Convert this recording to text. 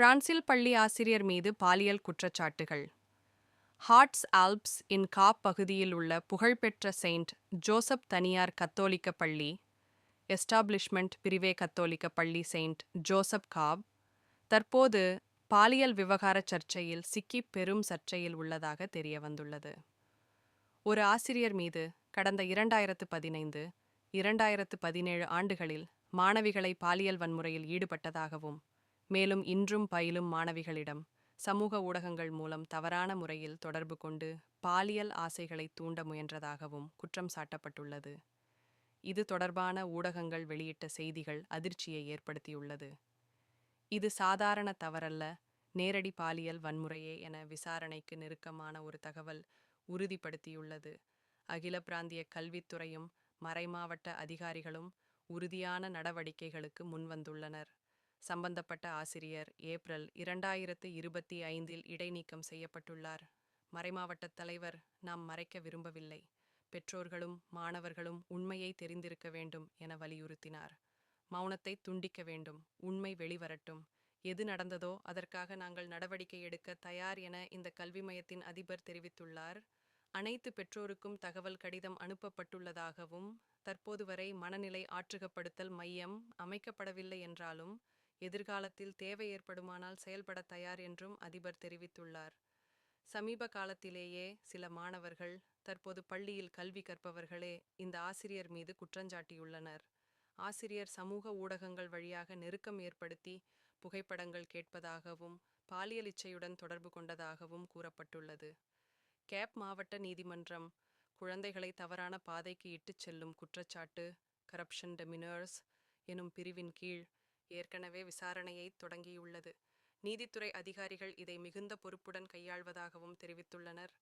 பிரான்சில் பள்ளி ஆசிரியர் மீது பாலியல் குற்றச்சாட்டுகள். ஹார்ட்ஸ் ஆல்ப்ஸ் இன் காப் பகுதியில் உள்ள புகழ்பெற்ற செயின்ட் ஜோசப் தனியார் கத்தோலிக்க பள்ளி எஸ்டாப்ளிஷ்மெண்ட் பிரிவே கத்தோலிக்க பள்ளி செயின்ட் ஜோசப் காப் தற்போது பாலியல் விவகார சர்ச்சையில் சிக்கி பெரும் சர்ச்சையில் உள்ளதாக தெரிய வந்துள்ளது. ஒரு ஆசிரியர் மீது கடந்த 2015, 2017 ஆண்டுகளில் மாணவிகளை பாலியல் வன்முறையில் ஈடுபட்டதாகவும், மேலும் இன்றும் பயிலும் மாணவிகளிடம் சமூக ஊடகங்கள் மூலம் தவறான முறையில் தொடர்பு கொண்டு பாலியல் ஆசைகளை தூண்ட முயன்றதாகவும் குற்றம் சாட்டப்பட்டுள்ளது. இது தொடர்பான ஊடகங்கள் வெளியிட்ட செய்திகள் அதிர்ச்சியை ஏற்படுத்தியுள்ளது. இது சாதாரண தவறல்ல, நேரடி பாலியல் வன்முறையே என விசாரணைக்கு நெருக்கமான ஒரு தகவல் உறுதிப்படுத்தியுள்ளது. அகில பிராந்திய கல்வித்துறையும் மறைமாவட்ட அதிகாரிகளும் உறுதியான நடவடிக்கைகளுக்கு முன்வந்துள்ளனர். சம்பந்தப்பட்ட ஆசிரியர் ஏப்ரல் 2025 இடைநீக்கம் செய்யப்பட்டுள்ளார். மறைமாவட்ட தலைவர், நாம் மறைக்க விரும்பவில்லை, பெற்றோர்களும் மாணவர்களும் உண்மையை தெரிந்திருக்க வேண்டும் என வலியுறுத்தினார். மௌனத்தை துண்டிக்க வேண்டும், உண்மை வெளிவரட்டும், எது நடந்ததோ அதற்காக நாங்கள் நடவடிக்கை எடுக்க தயார் என இந்த கல்வி மையத்தின் அதிபர் தெரிவித்துள்ளார். அனைத்து பெற்றோருக்கும் தகவல் கடிதம் அனுப்பப்பட்டுள்ளதாகவும், தற்போது வரை மனநிலை ஆற்றுகப்படுத்தல் மையம் அமைக்கப்படவில்லை என்றாலும் எதிர்காலத்தில் தேவை ஏற்படுமானால் செயல்பட தயார் என்றும் அதிபர் தெரிவித்துள்ளார். சமீப காலத்திலேயே சில மாணவர்கள், தற்போது பள்ளியில் கல்வி கற்பவர்களே இந்த ஆசிரியர் மீது குற்றஞ்சாட்டியுள்ளனர். ஆசிரியர் சமூக ஊடகங்கள் வழியாக நெருக்கம் ஏற்படுத்தி புகைப்படங்கள் கேட்பதாகவும் பாலியல் இச்சையுடன் தொடர்பு கொண்டதாகவும் கூறப்பட்டுள்ளது. கேப் மாவட்ட நீதிமன்றம் குழந்தைகளை தவறான பாதைக்கு இட்டுச் செல்லும் குற்றச்சாட்டு கரப்ஷன் டெமினர்ஸ் எனும் பிரிவின் கீழ் ஏற்கனவே விசாரணையை தொடங்கியுள்ளது. நீதித்துறை அதிகாரிகள் இதை மிகுந்த பொறுப்புடன் கையாள்வதாகவும் தெரிவித்துள்ளனர்.